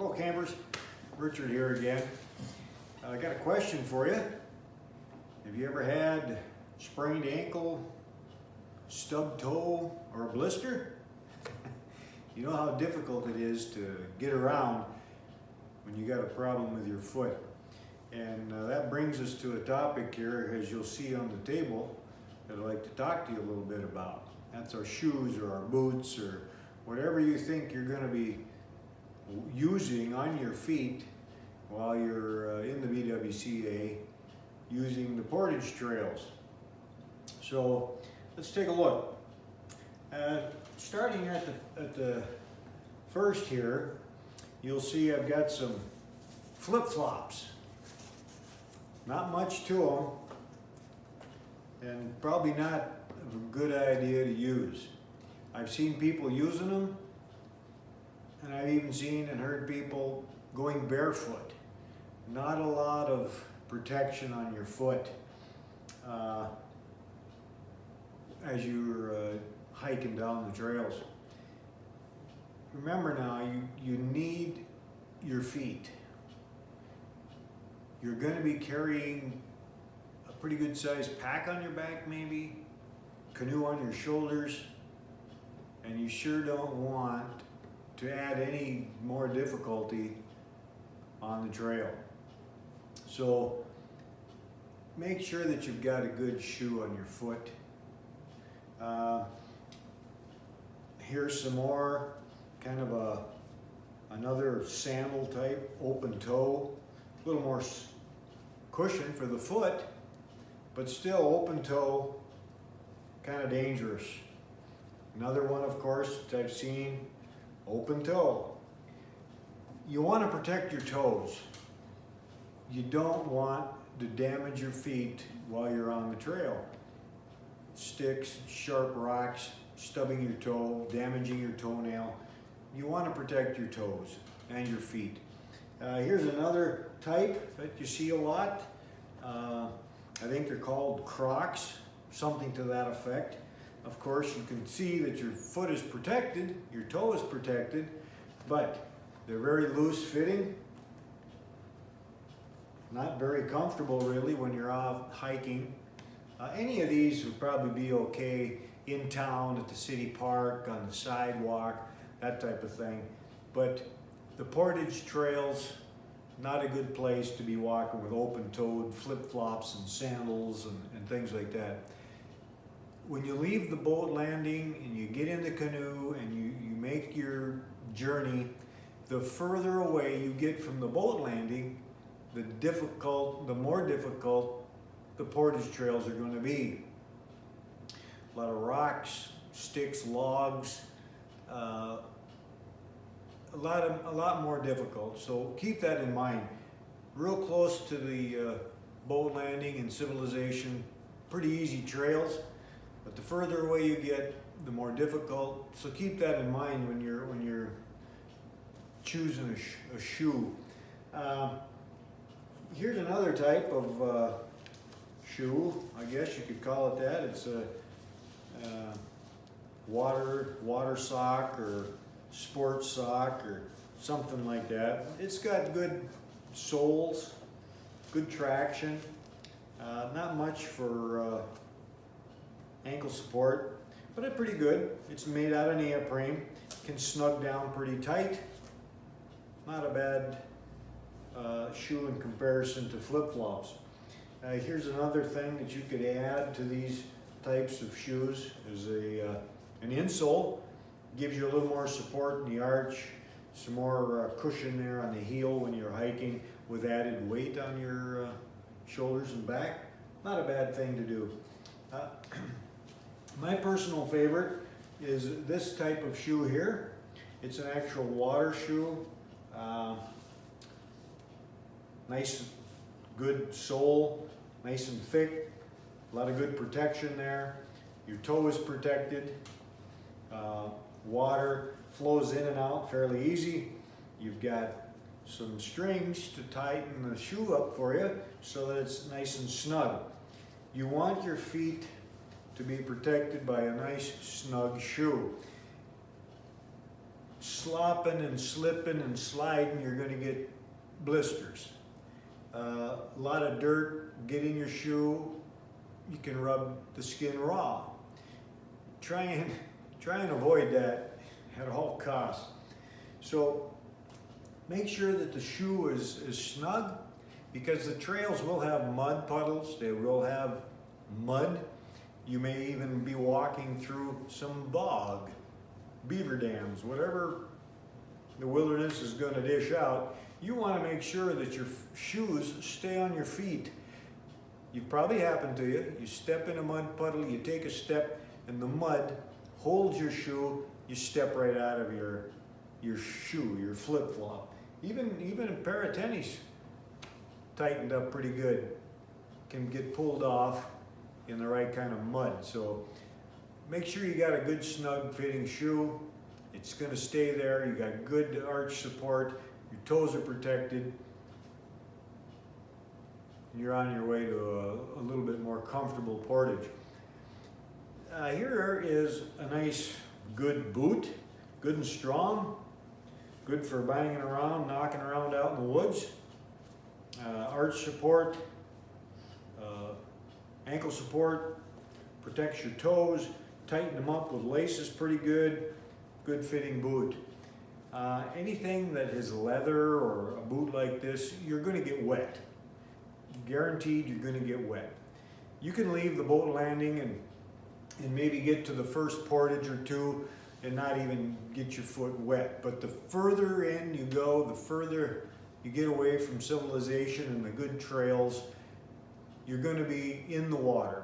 Hello campers, Richard here again. I got a question for you. Have you ever had sprained ankle, stubbed toe, or a blister? You know how difficult it is to get around when you got a problem with your foot. And that brings us to a topic here, as you'll see on the table, that I'd like to talk to you a little bit about. That's our shoes or our boots or whatever you think you're going to be using on your feet while you're in the BWCA using the portage trails. So let's take a look. Starting at the first here, you'll see I've got some flip-flops. Not much to them, and probably not a good idea to use. I've seen people using them, and I've even seen and heard people going barefoot. Not a lot of protection on your foot as you're hiking down the trails. Remember now, you need your feet. You're going to be carrying a pretty good sized pack on your back, maybe, canoe on your shoulders, and you sure don't want to add any more difficulty on the trail. So make sure that you've got a good shoe on your foot. Here's some more, kind of another sandal type, open toe, a little more cushion for the foot, but still open toe, kind of dangerous. Another one, of course, that I've seen, open toe. You want to protect your toes. You don't want to damage your feet while you're on the trail. Sticks, sharp rocks, stubbing your toe, damaging your toenail. You want to protect your toes and your feet. Here's another type that you see a lot. I think they're called Crocs, something to that effect. Of course, you can see that your foot is protected, your toe is protected, but they're very loose fitting. Not very comfortable really when you're out hiking. Any of these would probably be okay in town, at the city park, on the sidewalk, that type of thing. But the portage trails, not a good place to be walking with open-toed flip-flops and sandals and things like that. When you leave the boat landing and you get in the canoe and you make your journey, the further away you get from the boat landing, the more difficult the portage trails are going to be. A lot of rocks, sticks, logs, a lot more difficult. So keep that in mind. Real close to the boat landing and civilization, pretty easy trails. But the further away you get, the more difficult. So keep that in mind when you're choosing a shoe. Here's another type of shoe, I guess you could call it that. It's a water sock or sports sock or something like that. It's got good soles, good traction, not much for ankle support, but it's pretty good. It's made out of neoprene, can snug down pretty tight. Not a bad shoe in comparison to flip-flops. Here's another thing that you could add to these types of shoes is an insole. Gives you a little more support in the arch, some more cushion there on the heel when you're hiking with added weight on your shoulders and back. Not a bad thing to do. My personal favorite is this type of shoe here. It's an actual water shoe. Nice, good sole, nice and thick. A lot of good protection there. Your toe is protected. Water flows in and out fairly easy. You've got some strings to tighten the shoe up for you so that it's nice and snug. You want your feet to be protected by a nice snug shoe. slopping and slipping and sliding, you're going to get blisters. A lot of dirt get in your shoe, you can rub the skin raw. Try and avoid that at all costs. So make sure that the shoe is snug, because the trails will have mud puddles, they will have mud. You may even be walking through some bog, beaver dams, whatever the wilderness is going to dish out. You want to make sure that your shoes stay on your feet. You've probably happened to you. You step in a mud puddle, you take a step, and the mud holds your shoe. You step right out of your shoe, your flip-flop. Even a pair of tennies tightened up pretty good can get pulled off in the right kind of mud. So make sure you got a good snug fitting shoe. It's going to stay there. You got good arch support. Your toes are protected. And you're on your way to a little bit more comfortable portage. Here is a nice good boot, good and strong, good for banging around, knocking around out in the woods. Arch support, ankle support, protects your toes, tighten them up with laces pretty good, good fitting boot. Anything that is leather or a boot like this, you're going to get wet. Guaranteed you're going to get wet. You can leave the boat landing and maybe get to the first portage or two and not even get your foot wet. But the further in you go, the further you get away from civilization and the good trails, you're going to be in the water,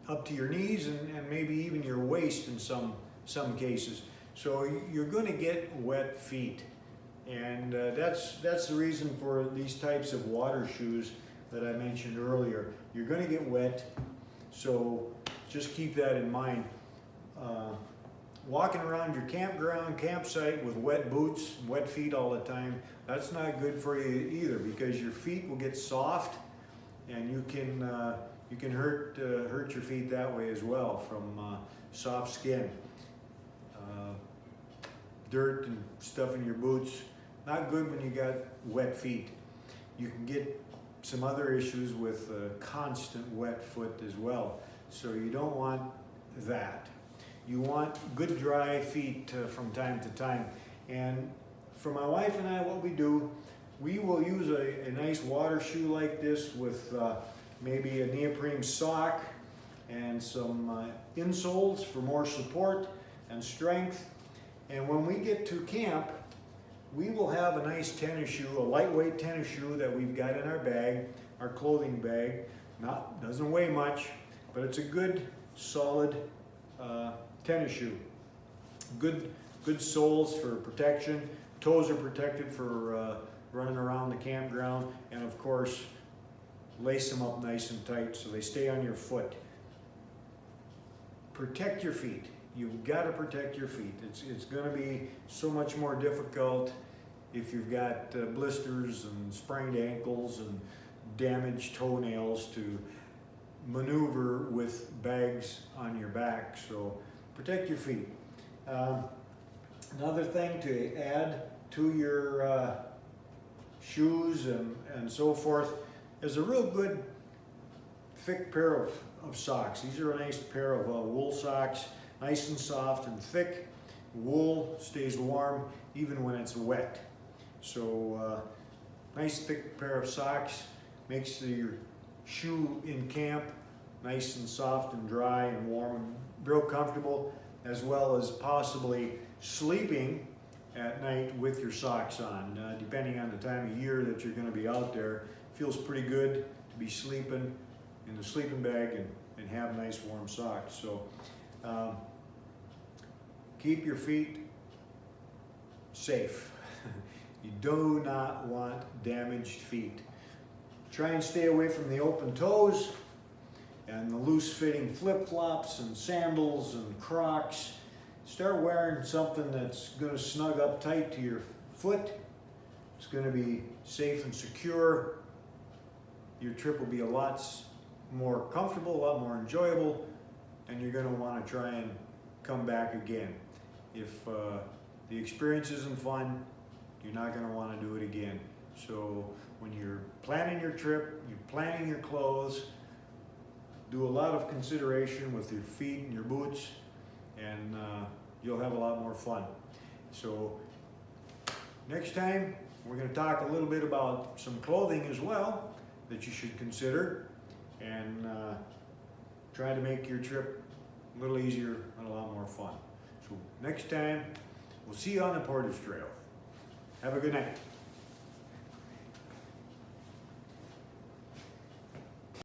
up to your knees and maybe even your waist in some cases. So you're going to get wet feet. And that's the reason for these types of water shoes that I mentioned earlier. You're going to get wet, so just keep that in mind. Walking around your campsite with wet boots, wet feet all the time, that's not good for you either, because your feet will get soft and you can hurt your feet that way as well from soft skin. Dirt and stuff in your boots, not good when you got wet feet. You can get some other issues with constant wet foot as well, so you don't want that. You want good dry feet from time to time. And for my wife and I, what we do, we will use a nice water shoe like this with maybe a neoprene sock and some insoles for more support and strength. And when we get to camp, we will have a nice tennis shoe, a lightweight tennis shoe that we've got in our bag, our clothing bag. Doesn't weigh much, but it's a good, solid tennis shoe. Good soles for protection. Toes are protected for running around the campground, and of course, lace them up nice and tight so they stay on your foot. Protect your feet. You've got to protect your feet. It's going to be so much more difficult if you've got blisters and sprained ankles and damaged toenails to maneuver with bags on your back. So protect your feet. Another thing to add to your shoes and so forth is a real good thick pair of socks. These are a nice pair of wool socks. Nice and soft and thick. Wool stays warm even when it's wet. So nice thick pair of socks makes your shoe in camp nice and soft and dry and warm and real comfortable, as well as possibly sleeping at night with your socks on. Depending on the time of year that you're going to be out there, feels pretty good to be sleeping in the sleeping bag and have nice warm socks. So keep your feet safe. You do not want damaged feet. Try and stay away from the open toes and the loose fitting flip-flops and sandals and Crocs. Start wearing something that's going to snug up tight to your foot. It's going to be safe and secure. Your trip will be a lot more comfortable, a lot more enjoyable, and you're going to want to try and come back again. If the experience isn't fun, you're not going to want to do it again. So when you're planning your trip, you're planning your clothes, do a lot of consideration with your feet and your boots, and you'll have a lot more fun. So next time, we're going to talk a little bit about some clothing as well that you should consider, and try to make your trip a little easier and a lot more fun. So next time, we'll see you on the Portage Trail. Have a good night.